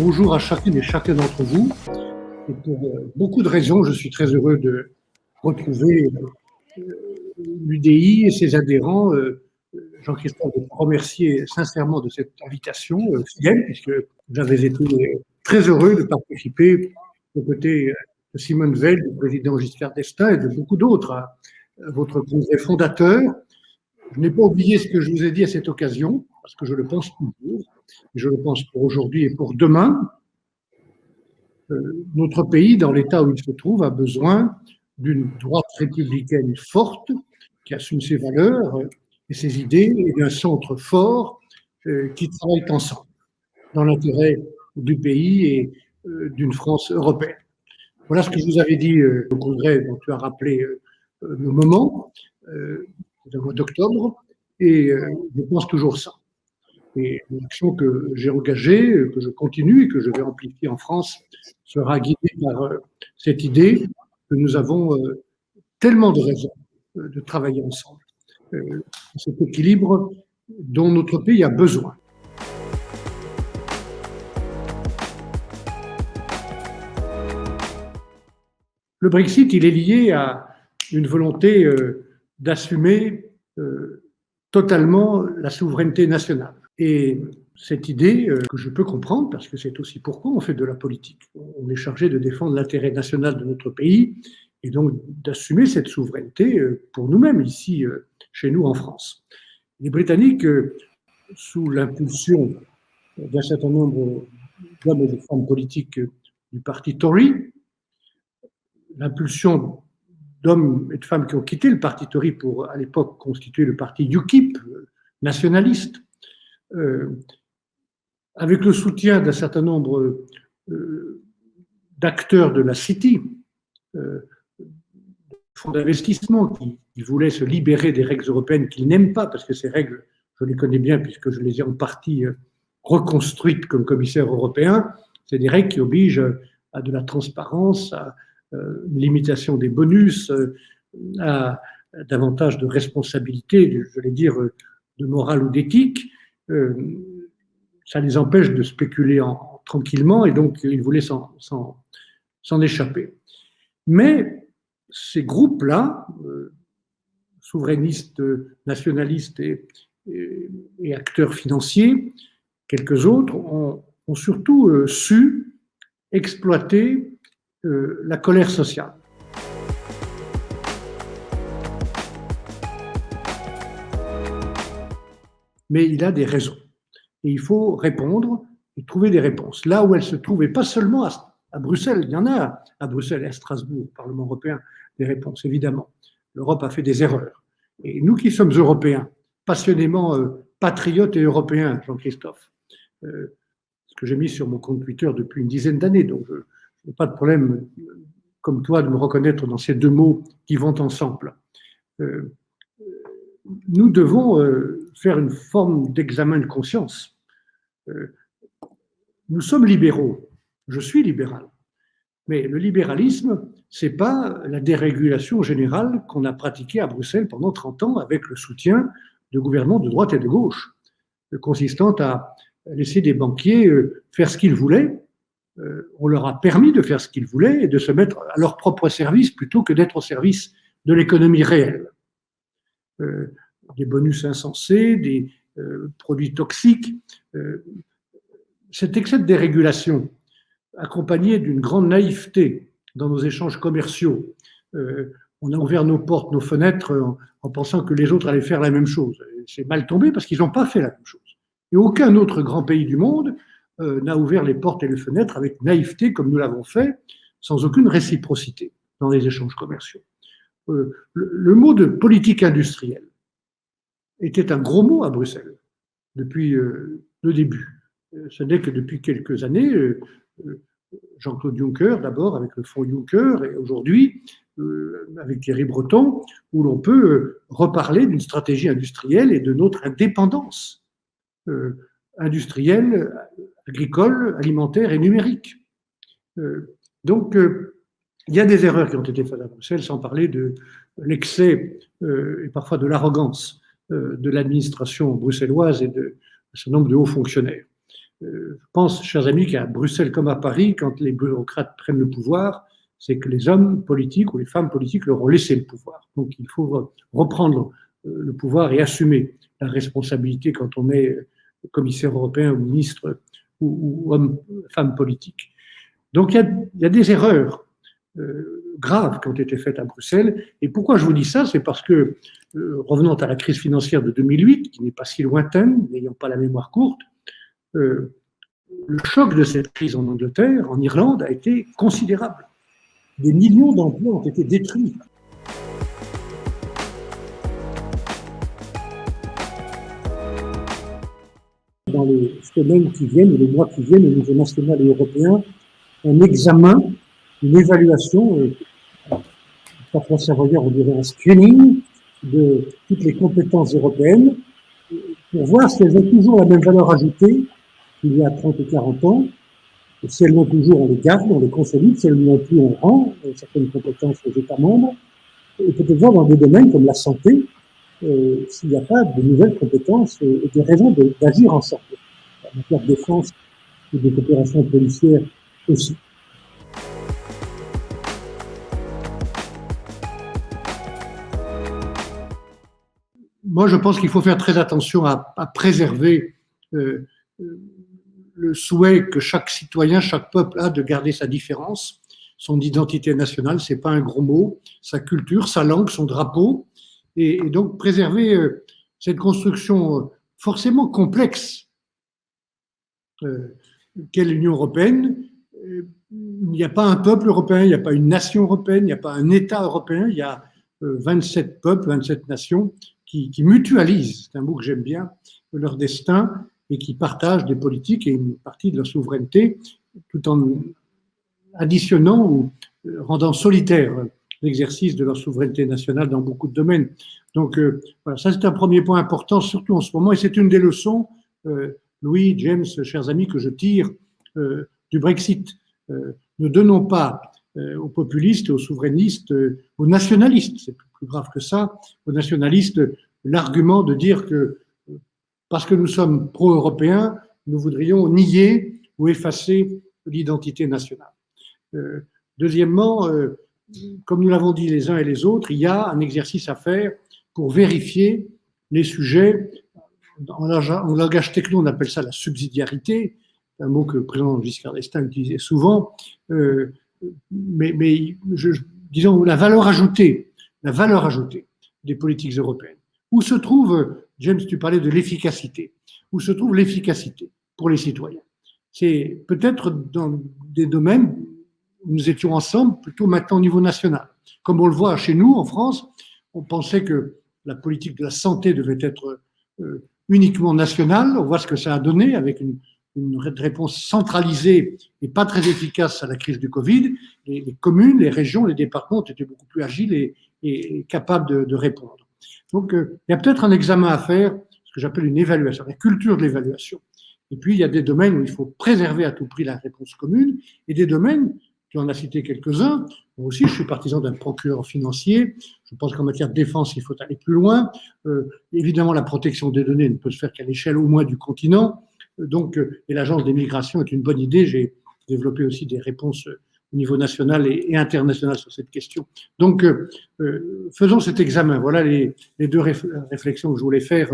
Bonjour à chacune et chacun d'entre vous. Et pour beaucoup de raisons, je suis très heureux de retrouver l'UDI et ses adhérents. Jean-Christophe, je vous remercier sincèrement de cette invitation fidèle, puisque j'avais été très heureux de participer aux côtés de Simone Veil, du président Giscard d'Estaing et de beaucoup d'autres à votre congrès fondateur. Je n'ai pas oublié ce que je vous ai dit à cette occasion, parce que je le pense toujours, et je le pense pour aujourd'hui et pour demain. Notre pays, dans l'état où il se trouve, a besoin d'une droite républicaine forte, qui assume ses valeurs et ses idées, et d'un centre fort qui travaille ensemble, dans l'intérêt du pays et d'une France européenne. Voilà ce que je vous avais dit au congrès dont tu as rappelé le moment, le mois d'octobre, et je pense toujours ça. Et l'action que j'ai engagée, que je continue et que je vais amplifier en France, sera guidée par cette idée que nous avons tellement de raisons de travailler ensemble. Cet équilibre dont notre pays a besoin. Le Brexit, il est lié à une volonté d'assumer totalement la souveraineté nationale. Et cette idée, que je peux comprendre, parce que c'est aussi pourquoi on fait de la politique. On est chargé de défendre l'intérêt national de notre pays et donc d'assumer cette souveraineté pour nous-mêmes, ici, chez nous en France. Les Britanniques, sous l'impulsion d'un certain nombre d'hommes et de femmes politiques du parti Tory, l'impulsion d'hommes et de femmes qui ont quitté le parti Tory pour, à l'époque, constituer le parti UKIP, nationaliste, avec le soutien d'un certain nombre d'acteurs de la City, fonds d'investissement qui voulaient se libérer des règles européennes qu'ils n'aiment pas, parce que ces règles, je les connais bien puisque je les ai en partie reconstruites comme commissaire européen. C'est des règles qui obligent à de la transparence, à une limitation des bonus, à davantage de responsabilité, je vais dire de morale ou d'éthique. Ça les empêche de spéculer tranquillement et donc ils voulaient s'en échapper. Mais ces groupes-là, souverainistes, nationalistes et acteurs financiers, quelques autres, ont surtout su exploiter la colère sociale. Mais il a des raisons. Et il faut répondre et trouver des réponses. Là où elles se trouvent, et pas seulement à Bruxelles, il y en a à Bruxelles et à Strasbourg, au Parlement européen, des réponses, évidemment. L'Europe a fait des erreurs. Et nous qui sommes Européens, passionnément patriotes et européens, Jean-Christophe, ce que j'ai mis sur mon compte Twitter depuis une dizaine d'années, donc je n'ai pas de problème, comme toi, de me reconnaître dans ces deux mots qui vont ensemble. Nous devons faire une forme d'examen de conscience. Nous sommes libéraux, je suis libéral, mais le libéralisme, ce n'est pas la dérégulation générale qu'on a pratiquée à Bruxelles pendant 30 ans avec le soutien de gouvernements de droite et de gauche, consistant à laisser des banquiers faire ce qu'ils voulaient. On leur a permis de faire ce qu'ils voulaient et de se mettre à leur propre service plutôt que d'être au service de l'économie réelle. Des bonus insensés, des produits toxiques. Cet excès de dérégulation, accompagné d'une grande naïveté dans nos échanges commerciaux, on a ouvert nos portes, nos fenêtres en pensant que les autres allaient faire la même chose. C'est mal tombé parce qu'ils n'ont pas fait la même chose. Et aucun autre grand pays du monde n'a ouvert les portes et les fenêtres avec naïveté comme nous l'avons fait, sans aucune réciprocité dans les échanges commerciaux. Le mot de politique industrielle était un gros mot à Bruxelles depuis le début. Ce n'est que depuis quelques années, Jean-Claude Juncker d'abord avec le fonds Juncker et aujourd'hui avec Thierry Breton, où l'on peut reparler d'une stratégie industrielle et de notre indépendance industrielle, agricole, alimentaire et numérique. Donc, il y a des erreurs qui ont été faites à Bruxelles, sans parler de l'excès et parfois de l'arrogance de l'administration bruxelloise et de ce nombre de hauts fonctionnaires. Je pense, chers amis, qu'à Bruxelles comme à Paris, quand les bureaucrates prennent le pouvoir, c'est que les hommes politiques ou les femmes politiques leur ont laissé le pouvoir. Donc il faut reprendre le pouvoir et assumer la responsabilité quand on est commissaire européen ou ministre ou homme, femme politique. Donc il y a des erreurs graves qui ont été faites à Bruxelles. Et pourquoi je vous dis ça? C'est parce que, revenant à la crise financière de 2008, qui n'est pas si lointaine, n'ayant pas la mémoire courte, le choc de cette crise en Angleterre, en Irlande, a été considérable. Des millions d'emplois ont été détruits. Dans les semaines qui viennent, les mois qui viennent, au niveau national et européen, un examen, une évaluation, par François Savoyard, on dirait un screening de toutes les compétences européennes pour voir si elles ont toujours la même valeur ajoutée qu'il y a 30 ou 40 ans. Et si elles l'ont toujours, on les garde, on les consolide. Si elles ne l'ont plus, on rend certaines compétences aux États membres. Et peut-être voir dans des domaines comme la santé, s'il n'y a pas de nouvelles compétences et des raisons d'agir ensemble. En matière de défense et de coopération policière aussi. Moi, je pense qu'il faut faire très attention à préserver le souhait que chaque citoyen, chaque peuple a de garder sa différence, son identité nationale, c'est pas un gros mot, sa culture, sa langue, son drapeau, et donc préserver cette construction forcément complexe qu'est l'Union européenne. Il n'y a pas un peuple européen, il n'y a pas une nation européenne, il n'y a pas un État européen, il y a 27 peuples, 27 nations qui mutualisent, c'est un mot que j'aime bien, leur destin et qui partagent des politiques et une partie de leur souveraineté tout en additionnant ou rendant solitaire l'exercice de leur souveraineté nationale dans beaucoup de domaines. Donc voilà, ça c'est un premier point important, surtout en ce moment, et c'est une des leçons, Louis, James, chers amis, que je tire du Brexit. Ne donnons pas aux populistes, aux souverainistes, aux nationalistes, c'est plus grave que ça, aux nationalistes, l'argument de dire que parce que nous sommes pro-européens, nous voudrions nier ou effacer l'identité nationale. Deuxièmement, comme nous l'avons dit les uns et les autres, il y a un exercice à faire pour vérifier les sujets. En langage techno, on appelle ça la subsidiarité, un mot que le président Giscard d'Estaing utilisait souvent, disons la valeur ajoutée des politiques européennes. Où se trouve, James, tu parlais de l'efficacité, où se trouve l'efficacité pour les citoyens? C'est peut-être dans des domaines où nous étions ensemble, plutôt maintenant au niveau national. Comme on le voit chez nous, en France, on pensait que la politique de la santé devait être uniquement nationale. On voit ce que ça a donné avec une réponse centralisée et pas très efficace à la crise du Covid. Les communes, les régions, les départements ont été beaucoup plus agiles et capables de répondre. Donc, il y a peut-être un examen à faire, ce que j'appelle une évaluation, la culture de l'évaluation. Et puis, il y a des domaines où il faut préserver à tout prix la réponse commune, et des domaines, tu en as cité quelques-uns, moi aussi je suis partisan d'un procureur financier, je pense qu'en matière de défense, il faut aller plus loin. Évidemment, la protection des données ne peut se faire qu'à l'échelle au moins du continent, donc, et l'agence des migrations est une bonne idée, j'ai développé aussi des réponses au niveau national et international sur cette question. Donc, faisons cet examen. Voilà les deux réflexions que je voulais faire.